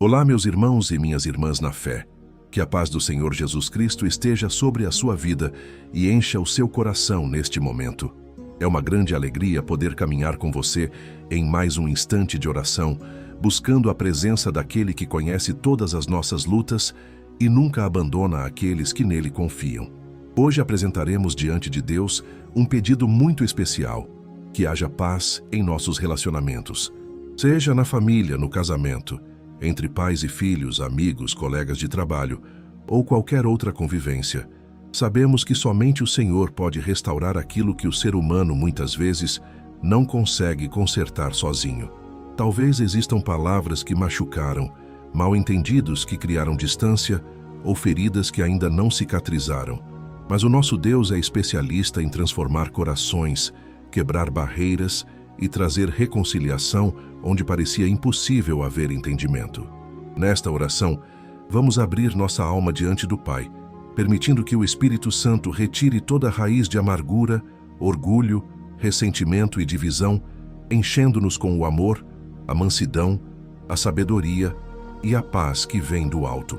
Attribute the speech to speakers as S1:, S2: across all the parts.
S1: Olá, meus irmãos e minhas irmãs na fé. Que a paz do Senhor Jesus Cristo esteja sobre a sua vida e encha o seu coração neste momento. É uma grande alegria poder caminhar com você em mais um instante de oração, buscando a presença daquele que conhece todas as nossas lutas e nunca abandona aqueles que nele confiam. Hoje apresentaremos diante de Deus um pedido muito especial: que haja paz em nossos relacionamentos, seja na família, no casamento, entre pais e filhos, amigos, colegas de trabalho ou qualquer outra convivência. Sabemos que somente o Senhor pode restaurar aquilo que o ser humano muitas vezes não consegue consertar sozinho. Talvez existam palavras que machucaram, mal-entendidos que criaram distância ou feridas que ainda não cicatrizaram. Mas o nosso Deus é especialista em transformar corações, quebrar barreiras e trazer reconciliação onde parecia impossível haver entendimento. Nesta oração, vamos abrir nossa alma diante do Pai, permitindo que o Espírito Santo retire toda raiz de amargura, orgulho, ressentimento e divisão, enchendo-nos com o amor, a mansidão, a sabedoria e a paz que vem do alto.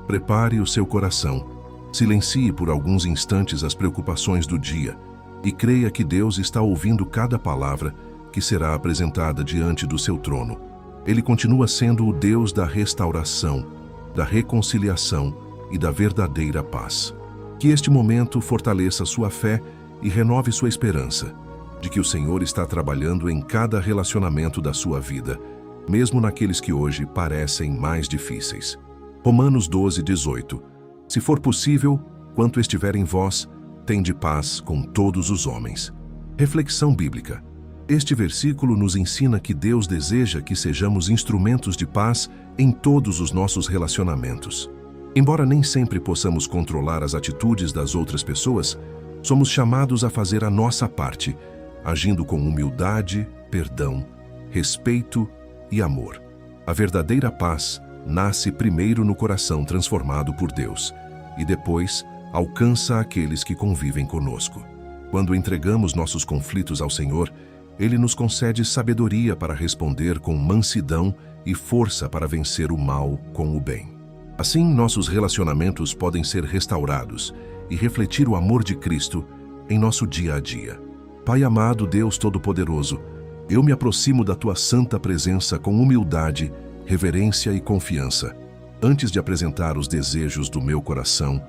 S1: Prepare o seu coração, silencie por alguns instantes as preocupações do dia e creia que Deus está ouvindo cada palavra que será apresentada diante do seu trono. Ele continua sendo o Deus da restauração, da reconciliação e da verdadeira paz. Que este momento fortaleça sua fé e renove sua esperança de que o Senhor está trabalhando em cada relacionamento da sua vida, mesmo naqueles que hoje parecem mais difíceis. Romanos 12:18. Se for possível, quanto estiver em vós, tende paz com todos os homens. Reflexão bíblica. Este versículo nos ensina que Deus deseja que sejamos instrumentos de paz em todos os nossos relacionamentos. Embora nem sempre possamos controlar as atitudes das outras pessoas, somos chamados a fazer a nossa parte, agindo com humildade, perdão, respeito e amor. A verdadeira paz nasce primeiro no coração transformado por Deus e depois alcança aqueles que convivem conosco. Quando entregamos nossos conflitos ao Senhor, Ele nos concede sabedoria para responder com mansidão e força para vencer o mal com o bem. Assim, nossos relacionamentos podem ser restaurados e refletir o amor de Cristo em nosso dia a dia. Pai amado, Deus Todo-Poderoso, eu me aproximo da Tua santa presença com humildade, reverência e confiança. Antes de apresentar os desejos do meu coração,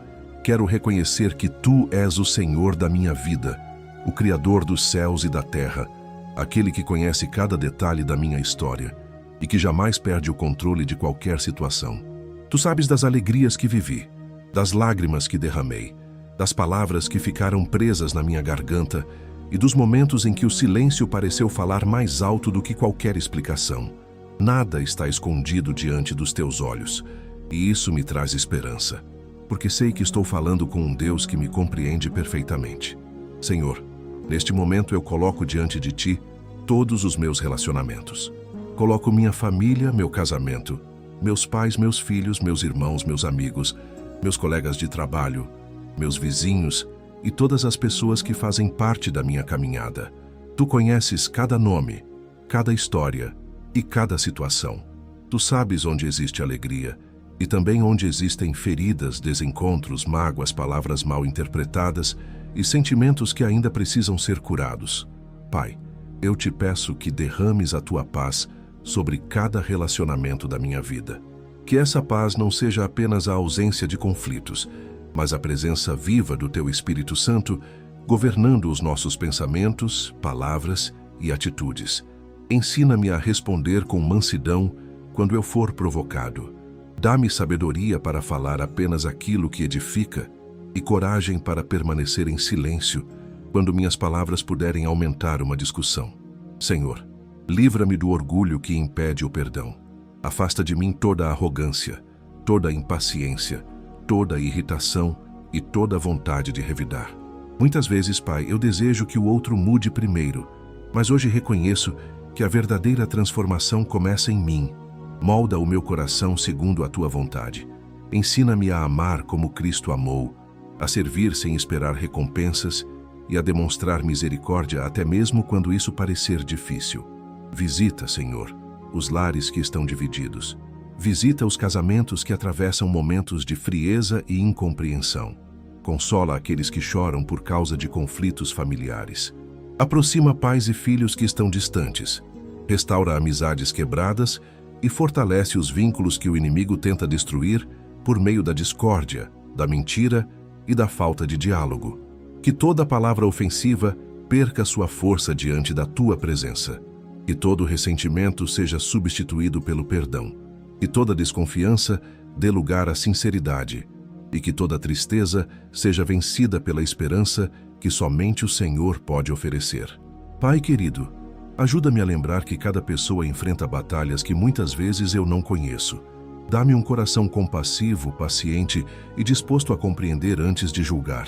S1: quero reconhecer que Tu és o Senhor da minha vida, o Criador dos céus e da terra, aquele que conhece cada detalhe da minha história e que jamais perde o controle de qualquer situação. Tu sabes das alegrias que vivi, das lágrimas que derramei, das palavras que ficaram presas na minha garganta e dos momentos em que o silêncio pareceu falar mais alto do que qualquer explicação. Nada está escondido diante dos teus olhos, e isso me traz esperança, porque sei que estou falando com um Deus que me compreende perfeitamente. Senhor, neste momento eu coloco diante de Ti todos os meus relacionamentos. Coloco minha família, meu casamento, meus pais, meus filhos, meus irmãos, meus amigos, meus colegas de trabalho, meus vizinhos e todas as pessoas que fazem parte da minha caminhada. Tu conheces cada nome, cada história e cada situação. Tu sabes onde existe alegria e também onde existem feridas, desencontros, mágoas, palavras mal interpretadas e sentimentos que ainda precisam ser curados. Pai, eu te peço que derrames a Tua paz sobre cada relacionamento da minha vida. Que essa paz não seja apenas a ausência de conflitos, mas a presença viva do Teu Espírito Santo governando os nossos pensamentos, palavras e atitudes. Ensina-me a responder com mansidão quando eu for provocado. Dá-me sabedoria para falar apenas aquilo que edifica e coragem para permanecer em silêncio quando minhas palavras puderem aumentar uma discussão. Senhor, livra-me do orgulho que impede o perdão. Afasta de mim toda a arrogância, toda a impaciência, toda a irritação e toda a vontade de revidar. Muitas vezes, Pai, eu desejo que o outro mude primeiro, mas hoje reconheço que a verdadeira transformação começa em mim. Molda o meu coração segundo a Tua vontade. Ensina-me a amar como Cristo amou, a servir sem esperar recompensas e a demonstrar misericórdia até mesmo quando isso parecer difícil. Visita, Senhor, os lares que estão divididos. Visita os casamentos que atravessam momentos de frieza e incompreensão. Consola aqueles que choram por causa de conflitos familiares. Aproxima pais e filhos que estão distantes. Restaura amizades quebradas e fortalece os vínculos que o inimigo tenta destruir por meio da discórdia, da mentira e da falta de diálogo. Que toda palavra ofensiva perca sua força diante da tua presença. Que todo ressentimento seja substituído pelo perdão. Que toda desconfiança dê lugar à sinceridade. E que toda tristeza seja vencida pela esperança que somente o Senhor pode oferecer. Pai querido, ajuda-me a lembrar que cada pessoa enfrenta batalhas que muitas vezes eu não conheço. Dá-me um coração compassivo, paciente e disposto a compreender antes de julgar.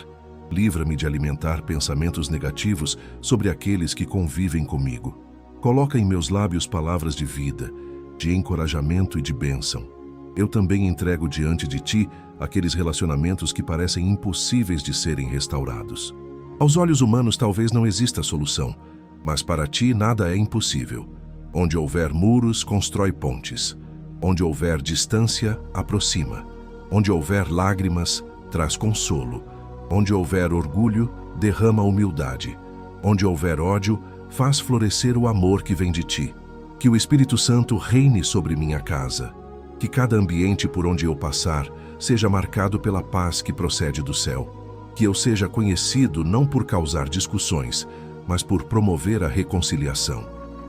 S1: Livra-me de alimentar pensamentos negativos sobre aqueles que convivem comigo. Coloca em meus lábios palavras de vida, de encorajamento e de bênção. Eu também entrego diante de Ti aqueles relacionamentos que parecem impossíveis de serem restaurados. Aos olhos humanos talvez não exista solução, mas para Ti nada é impossível. Onde houver muros, constrói pontes. Onde houver distância, aproxima. Onde houver lágrimas, traz consolo. Onde houver orgulho, derrama humildade. Onde houver ódio, faz florescer o amor que vem de Ti. Que o Espírito Santo reine sobre minha casa. Que cada ambiente por onde eu passar seja marcado pela paz que procede do céu. Que eu seja conhecido não por causar discussões, mas por promover a reconciliação.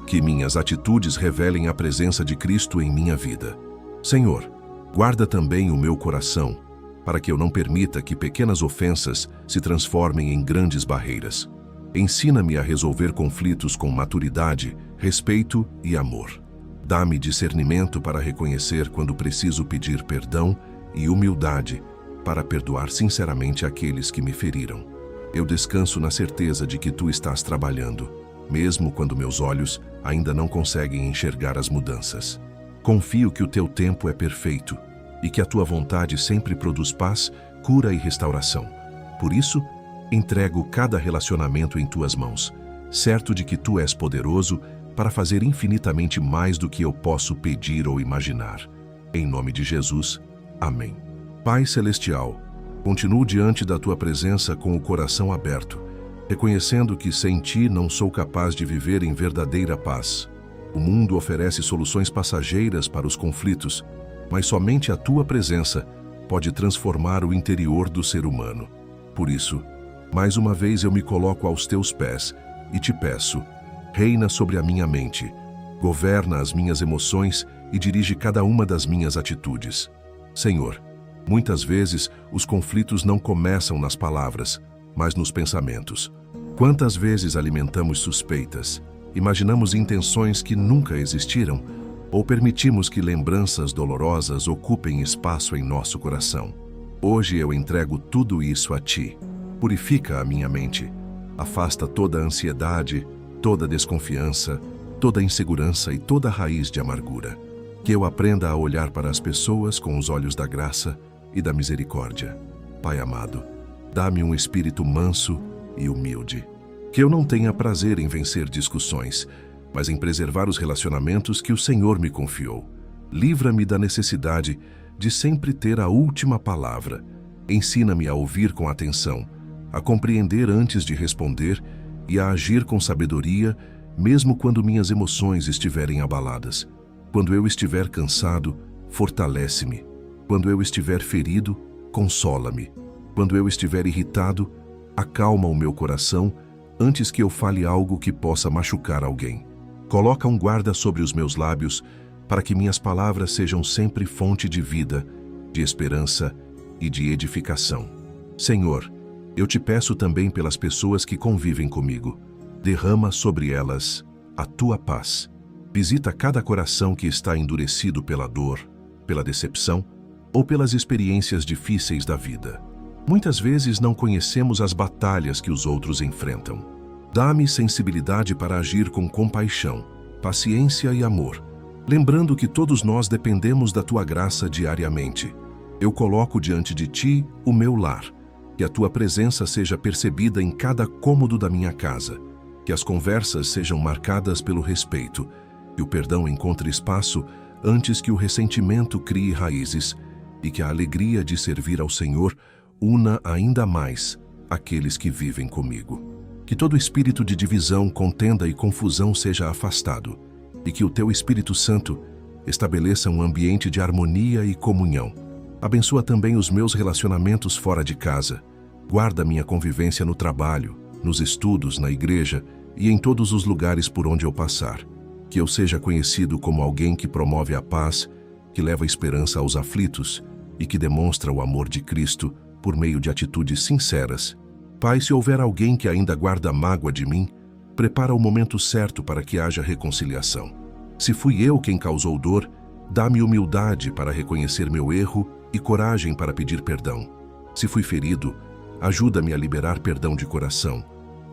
S1: Que minhas atitudes revelem a presença de Cristo em minha vida. Senhor, guarda também o meu coração, para que eu não permita que pequenas ofensas se transformem em grandes barreiras. Ensina-me a resolver conflitos com maturidade, respeito e amor. Dá-me discernimento para reconhecer quando preciso pedir perdão e humildade para perdoar sinceramente aqueles que me feriram. Eu descanso na certeza de que Tu estás trabalhando, mesmo quando meus olhos ainda não conseguem enxergar as mudanças. Confio que o Teu tempo é perfeito e que a Tua vontade sempre produz paz, cura e restauração. Por isso, entrego cada relacionamento em Tuas mãos, certo de que Tu és poderoso para fazer infinitamente mais do que eu posso pedir ou imaginar. Em nome de Jesus, amém. Pai Celestial, continuo diante da Tua presença com o coração aberto, reconhecendo que sem Ti não sou capaz de viver em verdadeira paz. O mundo oferece soluções passageiras para os conflitos, mas somente a Tua presença pode transformar o interior do ser humano. Por isso, mais uma vez eu me coloco aos Teus pés e Te peço, reina sobre a minha mente, governa as minhas emoções e dirige cada uma das minhas atitudes. Senhor, muitas vezes os conflitos não começam nas palavras, mas nos pensamentos. Quantas vezes alimentamos suspeitas, imaginamos intenções que nunca existiram ou permitimos que lembranças dolorosas ocupem espaço em nosso coração? Hoje eu entrego tudo isso a Ti. Purifica a minha mente, afasta toda a ansiedade, toda a desconfiança, toda a insegurança e toda a raiz de amargura. Que eu aprenda a olhar para as pessoas com os olhos da graça e da misericórdia. Pai amado, dá-me um espírito manso e humilde. Que eu não tenha prazer em vencer discussões, mas em preservar os relacionamentos que o Senhor me confiou. Livra-me da necessidade de sempre ter a última palavra. Ensina-me a ouvir com atenção, a compreender antes de responder e a agir com sabedoria, mesmo quando minhas emoções estiverem abaladas. Quando eu estiver cansado, fortalece-me. Quando eu estiver ferido, consola-me. Quando eu estiver irritado, acalma o meu coração antes que eu fale algo que possa machucar alguém. Coloca um guarda sobre os meus lábios para que minhas palavras sejam sempre fonte de vida, de esperança e de edificação. Senhor, eu Te peço também pelas pessoas que convivem comigo. Derrama sobre elas a Tua paz. Visita cada coração que está endurecido pela dor, pela decepção ou pelas experiências difíceis da vida. Muitas vezes não conhecemos as batalhas que os outros enfrentam. Dá-me sensibilidade para agir com compaixão, paciência e amor, lembrando que todos nós dependemos da Tua graça diariamente. Eu coloco diante de Ti o meu lar, que a Tua presença seja percebida em cada cômodo da minha casa, que as conversas sejam marcadas pelo respeito, que o perdão encontre espaço antes que o ressentimento crie raízes e que a alegria de servir ao Senhor una ainda mais aqueles que vivem comigo. Que todo espírito de divisão, contenda e confusão seja afastado e que o Teu Espírito Santo estabeleça um ambiente de harmonia e comunhão. Abençoa também os meus relacionamentos fora de casa. Guarda minha convivência no trabalho, nos estudos, na igreja e em todos os lugares por onde eu passar. Que eu seja conhecido como alguém que promove a paz, que leva esperança aos aflitos e que demonstra o amor de Cristo por meio de atitudes sinceras. Pai, se houver alguém que ainda guarda mágoa de mim, prepara o momento certo para que haja reconciliação. Se fui eu quem causou dor, dá-me humildade para reconhecer meu erro e coragem para pedir perdão. Se fui ferido, ajuda-me a liberar perdão de coração,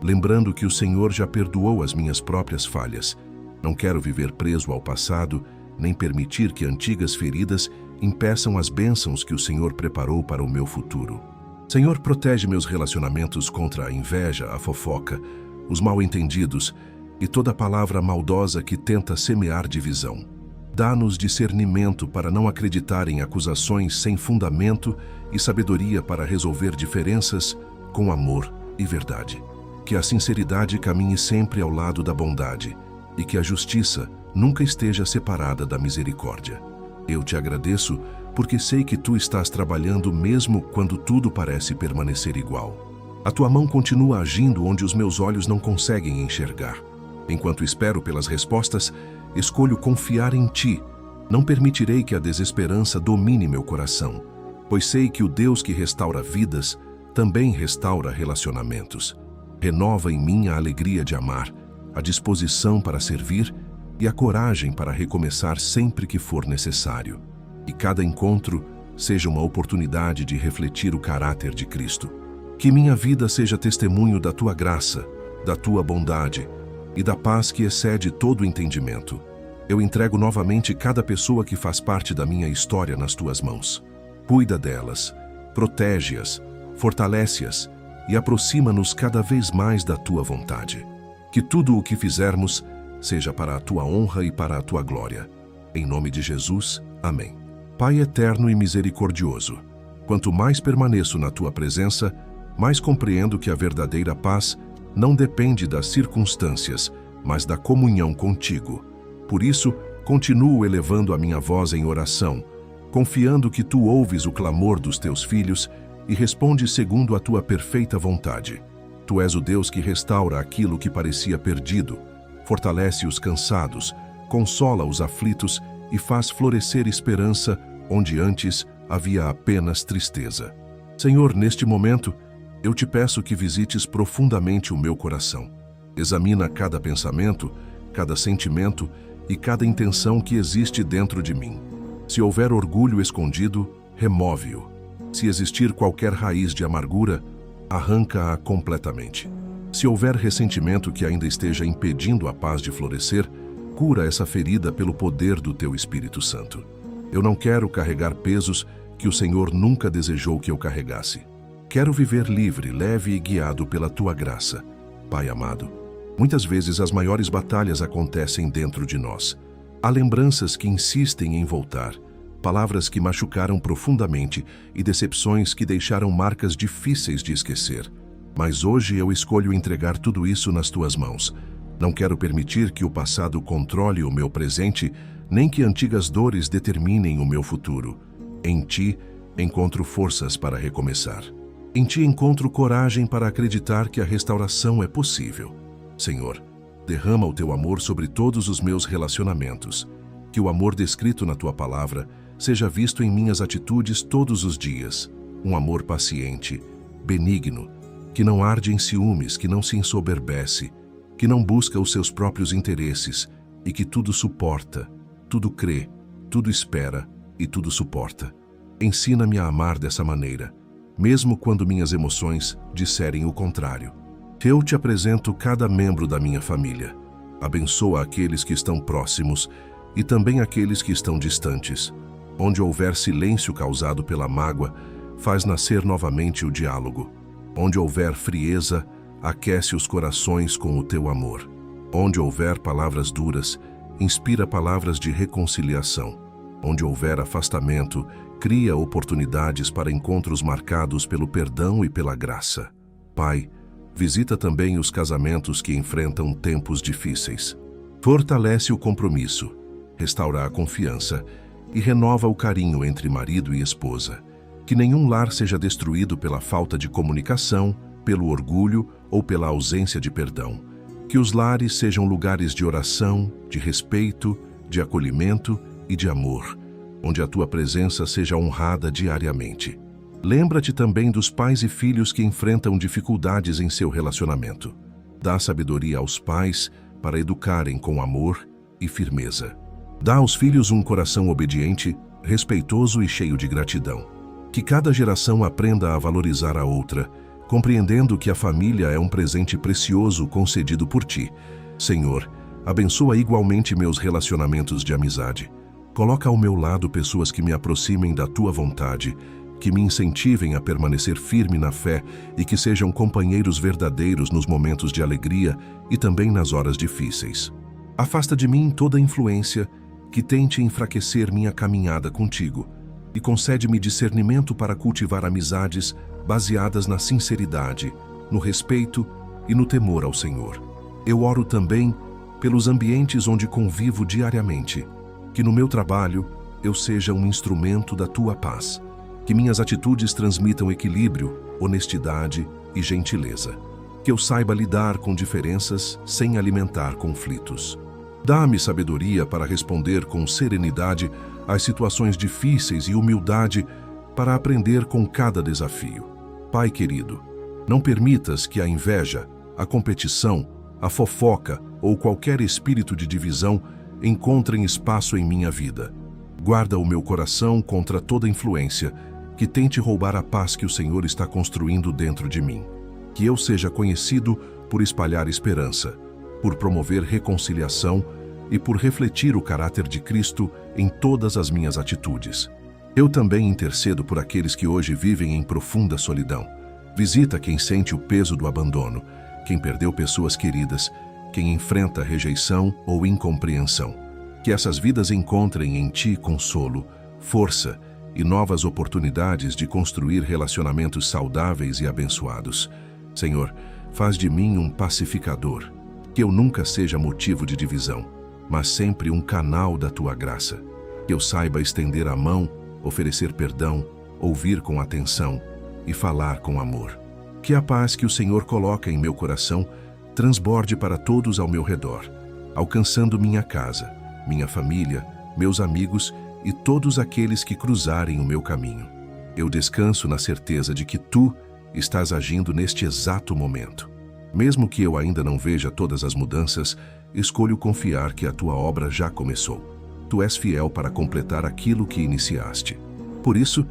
S1: lembrando que o Senhor já perdoou as minhas próprias falhas. Não quero viver preso ao passado, nem permitir que antigas feridas impeçam as bênçãos que o Senhor preparou para o meu futuro. Senhor, protege meus relacionamentos contra a inveja, a fofoca, os mal-entendidos e toda palavra maldosa que tenta semear divisão. Dá-nos discernimento para não acreditar em acusações sem fundamento e sabedoria para resolver diferenças com amor e verdade. Que a sinceridade caminhe sempre ao lado da bondade e que a justiça nunca esteja separada da misericórdia. Eu te agradeço porque sei que tu estás trabalhando mesmo quando tudo parece permanecer igual. A tua mão continua agindo onde os meus olhos não conseguem enxergar. Enquanto espero pelas respostas, escolho confiar em ti. Não permitirei que a desesperança domine meu coração, pois sei que o Deus que restaura vidas também restaura relacionamentos. Renova em mim a alegria de amar, a disposição para servir e a coragem para recomeçar sempre que for necessário. E cada encontro seja uma oportunidade de refletir o caráter de Cristo. Que minha vida seja testemunho da tua graça, da tua bondade e da paz que excede todo o entendimento. Eu entrego novamente cada pessoa que faz parte da minha história nas tuas mãos. Cuida delas, protege-as, fortalece-as e aproxima-nos cada vez mais da tua vontade. Que tudo o que fizermos seja para a tua honra e para a tua glória. Em nome de Jesus, amém. Pai eterno e misericordioso, quanto mais permaneço na tua presença, mais compreendo que a verdadeira paz não depende das circunstâncias, mas da comunhão contigo. Por isso, continuo elevando a minha voz em oração, confiando que tu ouves o clamor dos teus filhos e respondes segundo a tua perfeita vontade. Tu és o Deus que restaura aquilo que parecia perdido, fortalece os cansados, consola os aflitos e faz florescer esperança onde antes havia apenas tristeza. Senhor, neste momento, eu te peço que visites profundamente o meu coração. Examina cada pensamento, cada sentimento e cada intenção que existe dentro de mim. Se houver orgulho escondido, remove-o. Se existir qualquer raiz de amargura, arranca-a completamente. Se houver ressentimento que ainda esteja impedindo a paz de florescer, cura essa ferida pelo poder do teu Espírito Santo. Eu não quero carregar pesos que o Senhor nunca desejou que eu carregasse. Quero viver livre, leve e guiado pela tua graça. Pai amado, muitas vezes as maiores batalhas acontecem dentro de nós. Há lembranças que insistem em voltar, palavras que machucaram profundamente e decepções que deixaram marcas difíceis de esquecer. Mas hoje eu escolho entregar tudo isso nas tuas mãos. Não quero permitir que o passado controle o meu presente, nem que antigas dores determinem o meu futuro. Em ti, encontro forças para recomeçar. Em ti encontro coragem para acreditar que a restauração é possível. Senhor, derrama o teu amor sobre todos os meus relacionamentos. Que o amor descrito na tua palavra seja visto em minhas atitudes todos os dias. Um amor paciente, benigno, que não arde em ciúmes, que não se ensoberbece, que não busca os seus próprios interesses e que tudo suporta, tudo crê, tudo espera e tudo suporta. Ensina-me a amar dessa maneira, mesmo quando minhas emoções disserem o contrário. Eu te apresento cada membro da minha família. Abençoa aqueles que estão próximos e também aqueles que estão distantes. Onde houver silêncio causado pela mágoa, faz nascer novamente o diálogo. Onde houver frieza, aquece os corações com o teu amor. Onde houver palavras duras, inspira palavras de reconciliação. Onde houver afastamento, cria oportunidades para encontros marcados pelo perdão e pela graça. Pai, visita também os casamentos que enfrentam tempos difíceis. Fortalece o compromisso, restaura a confiança e renova o carinho entre marido e esposa. Que nenhum lar seja destruído pela falta de comunicação, pelo orgulho ou pela ausência de perdão. Que os lares sejam lugares de oração, de respeito, de acolhimento e de amor, onde a tua presença seja honrada diariamente. Lembra-te também dos pais e filhos que enfrentam dificuldades em seu relacionamento. Dá sabedoria aos pais para educarem com amor e firmeza. Dá aos filhos um coração obediente, respeitoso e cheio de gratidão. Que cada geração aprenda a valorizar a outra, compreendendo que a família é um presente precioso concedido por ti. Senhor, abençoa igualmente meus relacionamentos de amizade. Coloca ao meu lado pessoas que me aproximem da tua vontade, que me incentivem a permanecer firme na fé e que sejam companheiros verdadeiros nos momentos de alegria e também nas horas difíceis. Afasta de mim toda influência que tente enfraquecer minha caminhada contigo e concede-me discernimento para cultivar amizades baseadas na sinceridade, no respeito e no temor ao Senhor. Eu oro também pelos ambientes onde convivo diariamente, que no meu trabalho eu seja um instrumento da tua paz, que minhas atitudes transmitam equilíbrio, honestidade e gentileza, que eu saiba lidar com diferenças sem alimentar conflitos. Dá-me sabedoria para responder com serenidade às situações difíceis e humildade para aprender com cada desafio. Pai querido, não permitas que a inveja, a competição, a fofoca ou qualquer espírito de divisão encontrem espaço em minha vida. Guarda o meu coração contra toda influência que tente roubar a paz que o Senhor está construindo dentro de mim. Que eu seja conhecido por espalhar esperança, por promover reconciliação e por refletir o caráter de Cristo em todas as minhas atitudes. Eu também intercedo por aqueles que hoje vivem em profunda solidão. Visita quem sente o peso do abandono, quem perdeu pessoas queridas, quem enfrenta rejeição ou incompreensão. Que essas vidas encontrem em Ti consolo, força e novas oportunidades de construir relacionamentos saudáveis e abençoados. Senhor, faz de mim um pacificador, que eu nunca seja motivo de divisão, mas sempre um canal da Tua graça. Que eu saiba estender a mão, oferecer perdão, ouvir com atenção e falar com amor. Que a paz que o Senhor coloca em meu coração transborde para todos ao meu redor, alcançando minha casa, minha família, meus amigos e todos aqueles que cruzarem o meu caminho. Eu descanso na certeza de que Tu estás agindo neste exato momento. Mesmo que eu ainda não veja todas as mudanças, escolho confiar que a Tua obra já começou. Tu és fiel para completar aquilo que iniciaste. Por isso,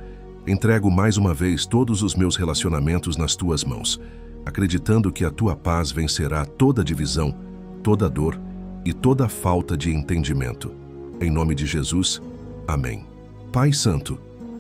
S1: entrego mais uma vez todos os meus relacionamentos nas Tuas mãos, acreditando que a Tua paz vencerá toda divisão, toda dor e toda falta de entendimento. Em nome de Jesus, amém. Pai Santo,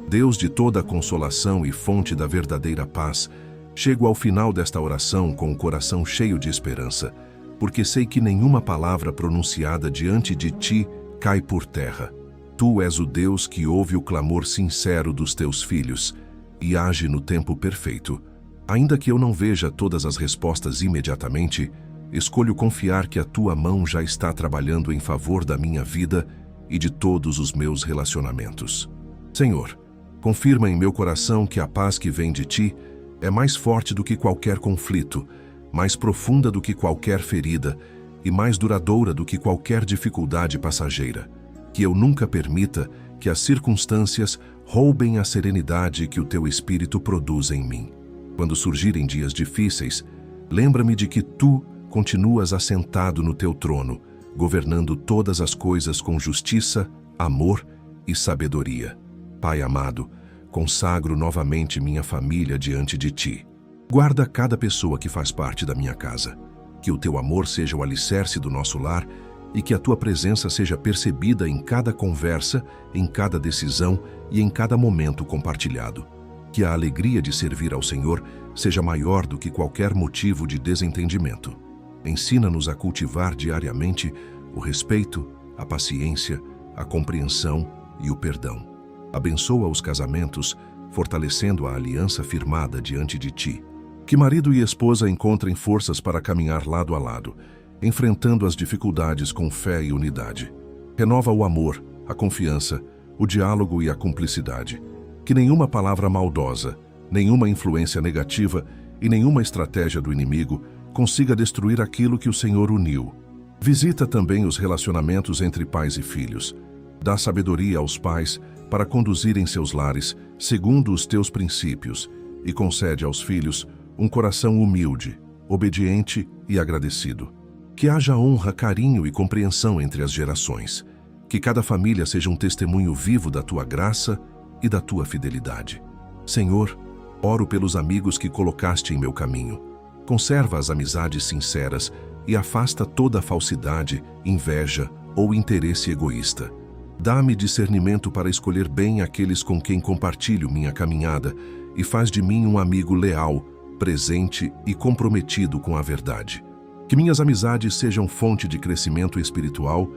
S1: Deus de toda consolação e fonte da verdadeira paz, chego ao final desta oração com o coração cheio de esperança, porque sei que nenhuma palavra pronunciada diante de Ti cai por terra. Tu és o Deus que ouve o clamor sincero dos Teus filhos e age no tempo perfeito. Ainda que eu não veja todas as respostas imediatamente, escolho confiar que a Tua mão já está trabalhando em favor da minha vida e de todos os meus relacionamentos. Senhor, confirma em meu coração que a paz que vem de Ti é mais forte do que qualquer conflito, mais profunda do que qualquer ferida e mais duradoura do que qualquer dificuldade passageira. Que eu nunca permita que as circunstâncias roubem a serenidade que o Teu Espírito produz em mim. Quando surgirem dias difíceis, lembra-me de que Tu continuas assentado no Teu trono, governando todas as coisas com justiça, amor e sabedoria. Pai amado, consagro novamente minha família diante de Ti. Guarda cada pessoa que faz parte da minha casa. Que o Teu amor seja o alicerce do nosso lar e que a Tua presença seja percebida em cada conversa, em cada decisão e em cada momento compartilhado. Que a alegria de servir ao Senhor seja maior do que qualquer motivo de desentendimento. Ensina-nos a cultivar diariamente o respeito, a paciência, a compreensão e o perdão. Abençoa os casamentos, fortalecendo a aliança firmada diante de ti. Que marido e esposa encontrem forças para caminhar lado a lado, enfrentando as dificuldades com fé e unidade. Renova o amor, a confiança, o diálogo e a cumplicidade. Que nenhuma palavra maldosa, nenhuma influência negativa e nenhuma estratégia do inimigo consiga destruir aquilo que o Senhor uniu. Visita também os relacionamentos entre pais e filhos. Dá sabedoria aos pais para conduzirem seus lares segundo os teus princípios e concede aos filhos um coração humilde, obediente e agradecido. Que haja honra, carinho e compreensão entre as gerações. Que cada família seja um testemunho vivo da tua graça e da tua fidelidade. Senhor, oro pelos amigos que colocaste em meu caminho. Conserva as amizades sinceras e afasta toda falsidade, inveja ou interesse egoísta. Dá-me discernimento para escolher bem aqueles com quem compartilho minha caminhada e faz de mim um amigo leal, presente e comprometido com a verdade. Que minhas amizades sejam fonte de crescimento espiritual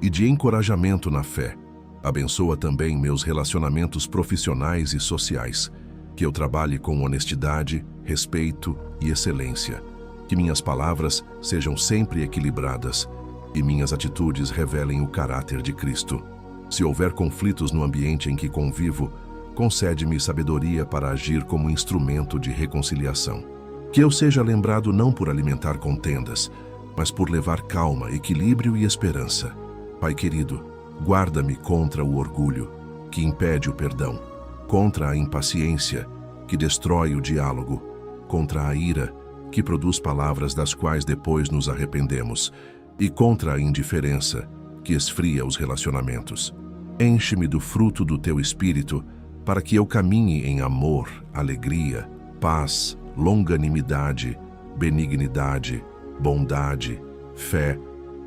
S1: e de encorajamento na fé. Abençoa também meus relacionamentos profissionais e sociais. Que eu trabalhe com honestidade, respeito e excelência. Que minhas palavras sejam sempre equilibradas e minhas atitudes revelem o caráter de Cristo. Se houver conflitos no ambiente em que convivo, concede-me sabedoria para agir como instrumento de reconciliação. Que eu seja lembrado não por alimentar contendas, mas por levar calma, equilíbrio e esperança. Pai querido, guarda-me contra o orgulho, que impede o perdão, contra a impaciência, que destrói o diálogo, contra a ira, que produz palavras das quais depois nos arrependemos, e contra a indiferença, que esfria os relacionamentos. Enche-me do fruto do teu Espírito, para que eu caminhe em amor, alegria, paz, longanimidade, benignidade, bondade, fé,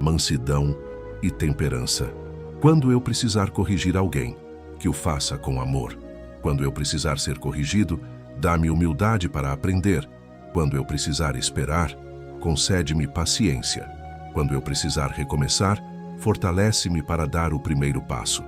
S1: mansidão e temperança. Quando eu precisar corrigir alguém, que o faça com amor. Quando eu precisar ser corrigido, dá-me humildade para aprender. Quando eu precisar esperar, concede-me paciência. Quando eu precisar recomeçar, fortalece-me para dar o primeiro passo.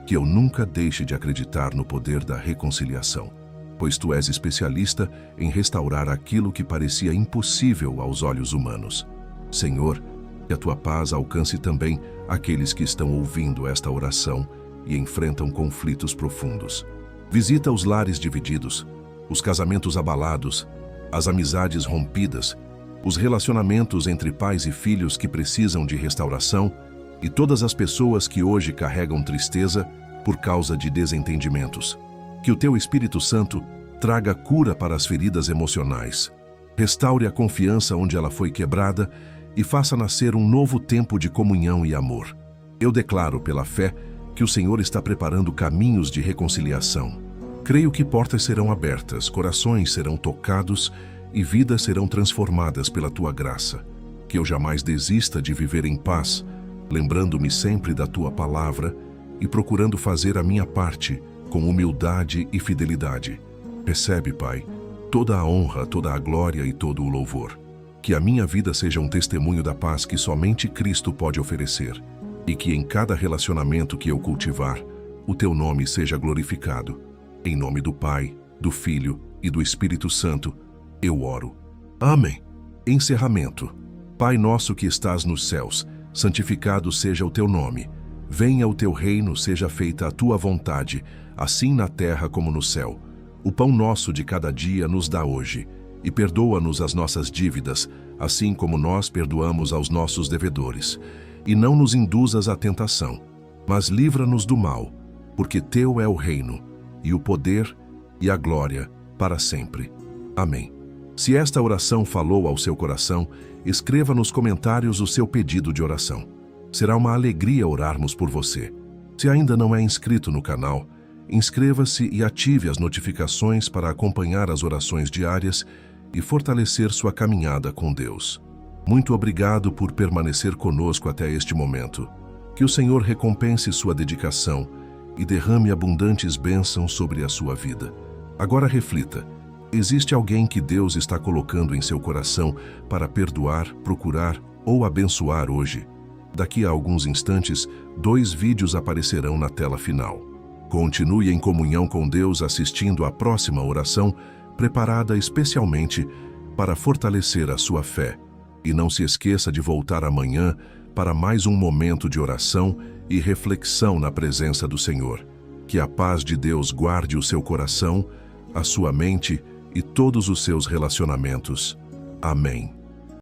S1: Que eu nunca deixe de acreditar no poder da reconciliação, pois tu és especialista em restaurar aquilo que parecia impossível aos olhos humanos. Senhor, que a tua paz alcance também aqueles que estão ouvindo esta oração e enfrentam conflitos profundos. Visita os lares divididos, os casamentos abalados, as amizades rompidas, os relacionamentos entre pais e filhos que precisam de restauração e todas as pessoas que hoje carregam tristeza por causa de desentendimentos. Que o teu Espírito Santo traga cura para as feridas emocionais, restaure a confiança onde ela foi quebrada e faça nascer um novo tempo de comunhão e amor. Eu declaro pela fé que o Senhor está preparando caminhos de reconciliação. Creio que portas serão abertas, corações serão tocados e vidas serão transformadas pela tua graça. Que eu jamais desista de viver em paz, lembrando-me sempre da tua palavra e procurando fazer a minha parte com humildade e fidelidade. Recebe, Pai, toda a honra, toda a glória e todo o louvor. Que a minha vida seja um testemunho da paz que somente Cristo pode oferecer e que em cada relacionamento que eu cultivar, o teu nome seja glorificado. Em nome do Pai, do Filho e do Espírito Santo, eu oro. Amém. Encerramento. Pai nosso que estás nos céus, santificado seja o teu nome. Venha o teu reino, seja feita a tua vontade, assim na terra como no céu. O pão nosso de cada dia nos dá hoje, e perdoa-nos as nossas dívidas, assim como nós perdoamos aos nossos devedores. E não nos induzas à tentação, mas livra-nos do mal, porque teu é o reino, e o poder e a glória para sempre. Amém. Se esta oração falou ao seu coração, escreva nos comentários o seu pedido de oração. Será uma alegria orarmos por você. Se ainda não é inscrito no canal, inscreva-se e ative as notificações para acompanhar as orações diárias e fortalecer sua caminhada com Deus. Muito obrigado por permanecer conosco até este momento. Que o Senhor recompense sua dedicação e derrame abundantes bênçãos sobre a sua vida. Agora reflita. Existe alguém que Deus está colocando em seu coração para perdoar, procurar ou abençoar hoje? Daqui a alguns instantes, 2 vídeos aparecerão na tela final. Continue em comunhão com Deus assistindo à próxima oração, preparada especialmente para fortalecer a sua fé. E não se esqueça de voltar amanhã para mais um momento de oração e reflexão na presença do Senhor. Que a paz de Deus guarde o seu coração, a sua mente e todos os seus relacionamentos. Amém.